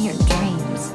your dreams.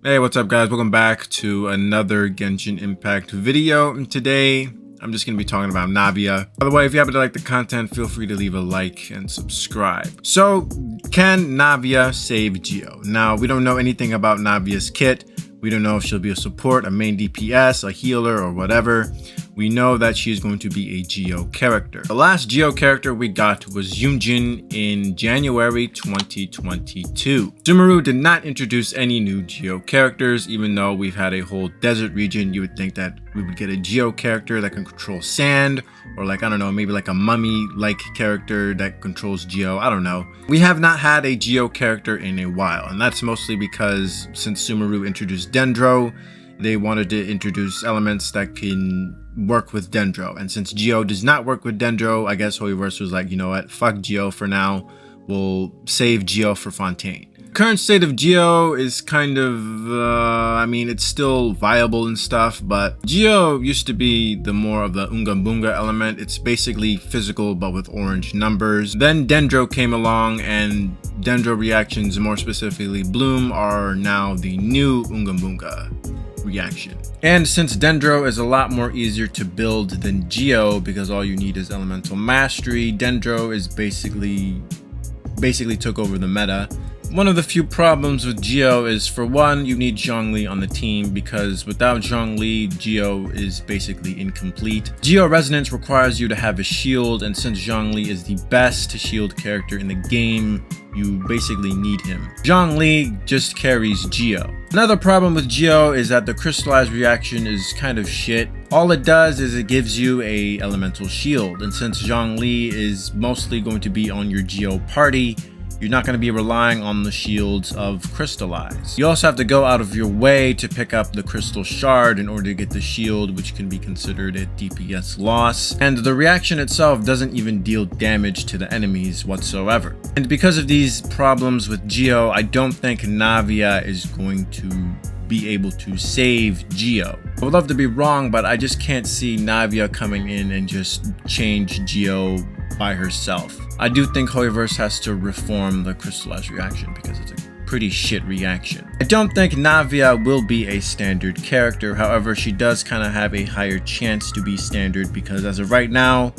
Hey, what's up guys? Welcome back to another Genshin Impact video. And today, I'm just going to be talking about Navia. By the way, if you happen to like the content, feel free to leave a like and subscribe. So, can Navia save Geo? Now, we don't know anything about Navia's kit. We don't know if she'll be a support, a main DPS, a healer, or whatever. We know that she's going to be a Geo character. The last Geo character we got was Yunjin in January 2022. Sumeru did not introduce any new Geo characters, even though we've had a whole desert region. You would think that we would get a Geo character that can control sand, or like, I don't know, maybe like a mummy-like character that controls Geo. I don't know. We have not had a Geo character in a while, and that's mostly because since Sumeru introduced Dendro, they wanted to introduce elements that can work with Dendro. And since Geo does not work with Dendro, I guess Hoyoverse was like, you know what, fuck Geo for now. We'll save Geo for Fontaine. Current state of Geo is kind of, I mean, it's still viable and stuff, but Geo used to be the more of the Unga Bunga element. It's basically physical, but with orange numbers. Then Dendro came along, and Dendro reactions, more specifically Bloom, are now the new Unga Bunga reaction. And since Dendro is a lot more easier to build than Geo because all you need is elemental mastery, Dendro is basically took over the meta. One of the few problems with Geo is, for one, you need Zhongli on the team, because without Zhongli, Geo is basically incomplete. Geo Resonance requires you to have a shield, and since Zhongli is the best shield character in the game, you basically need him. Zhongli just carries Geo. Another problem with Geo is that the crystallized reaction is kind of shit. All it does is it gives you a elemental shield, and since Zhongli is mostly going to be on your Geo party, you're not going to be relying on the shields of Crystallize. You also have to go out of your way to pick up the Crystal Shard in order to get the shield, which can be considered a DPS loss. And the reaction itself doesn't even deal damage to the enemies whatsoever. And because of these problems with Geo, I don't think Navia is going to be able to save Geo. I would love to be wrong, but I just can't see Navia coming in and just change Geo by herself. I do think Hoyoverse has to reform the crystallized reaction because it's a pretty shit reaction. I don't think Navia will be a standard character. However, she does kind of have a higher chance to be standard because as of right now,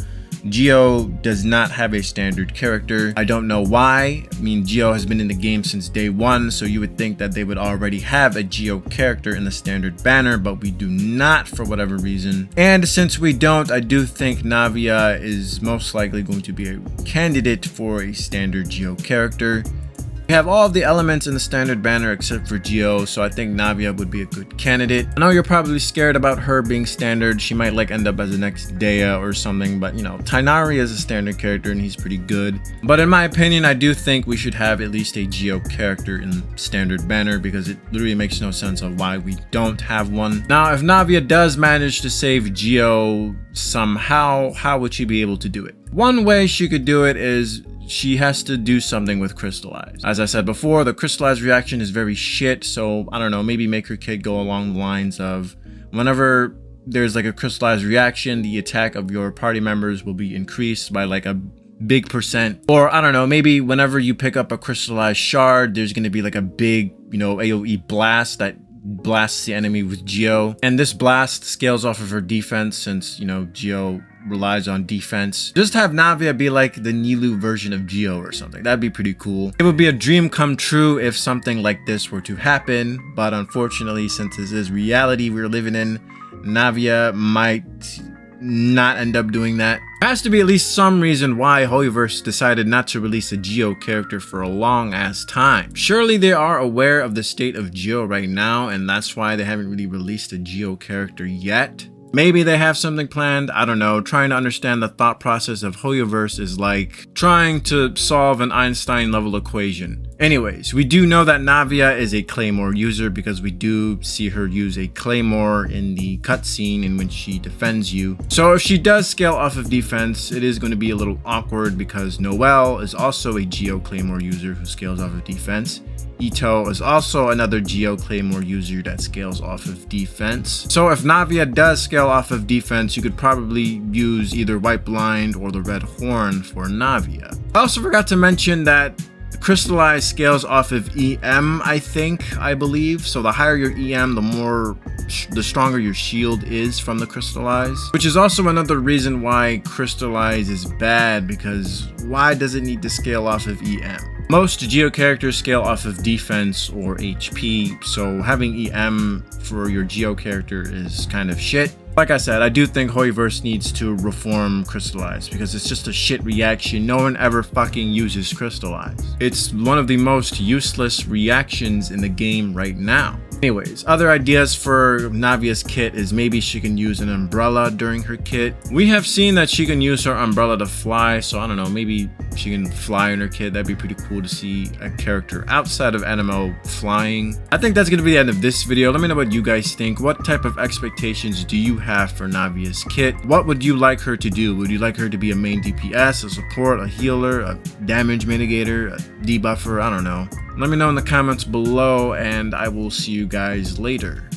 Geo does not have a standard character. I don't know why. I mean, Geo has been in the game since day one, so you would think that they would already have a Geo character in the standard banner, but we do not for whatever reason. And since we don't, I do think Navia is most likely going to be a candidate for a standard Geo character. We have all of the elements in the standard banner except for Geo, so I think Navia would be a good candidate. I know you're probably scared about her being standard. She might like end up as the next Dea or something, but you know, Tighnari is a standard character and he's pretty good. But in my opinion, I do think we should have at least a Geo character in standard banner because it literally makes no sense of why we don't have one. Now, if Navia does manage to save Geo somehow, how would she be able to do it? One way she could do it is she has to do something with Crystallize. As I said before, the crystallized reaction is very shit, so I don't know, maybe make her kid go along the lines of whenever there's like a crystallized reaction, the attack of your party members will be increased by like a big percent. Or I don't know, maybe whenever you pick up a crystallized shard, there's going to be like a big, you know, AoE blast that blasts the enemy with Geo, and this blast scales off of her defense since, you know, Geo relies on defense. Just have Navia be like the Nilou version of Geo or something. That'd be pretty cool. It would be a dream come true if something like this were to happen, but unfortunately, since this is reality we're living in, Navia might not end up doing that. There has to be at least some reason why Hoyoverse decided not to release a Geo character for a long ass time. Surely they are aware of the state of Geo right now, and that's why they haven't really released a Geo character yet. Maybe they have something planned, I don't know. Trying to understand the thought process of Hoyoverse is like trying to solve an Einstein level equation. Anyways, we do know that Navia is a Claymore user because we do see her use a Claymore in the cutscene in which she defends you. So if she does scale off of defense, it is going to be a little awkward because Noelle is also a Geo Claymore user who scales off of defense. Ito is also another Geo Claymore user that scales off of defense. So if Navia does scale off of defense, you could probably use either White Blind or the Red Horn for Navia. I also forgot to mention that Crystallize scales off of EM, I believe. So the higher your EM, the stronger your shield is from the Crystallize. Which is also another reason why Crystallize is bad, because why does it need to scale off of EM? Most Geo characters scale off of defense or HP, so having EM for your Geo character is kind of shit. Like I said, I do think Hoyoverse needs to reform Crystallize because it's just a shit reaction. No one ever fucking uses Crystallize. It's one of the most useless reactions in the game right now. Anyways, other ideas for Navia's kit is maybe she can use an umbrella during her kit. We have seen that she can use her umbrella to fly, so I don't know, maybe she can fly in her kit. That'd be pretty cool to see a character outside of NMO flying. I think that's gonna be the end of this video. Let me know what you guys think. What type of expectations do you have for Navia's kit? What would you like her to do? Would you like her to be a main DPS, a support, a healer, a damage mitigator, a debuffer? I don't know. Let me know in the comments below, and I will see you guys later.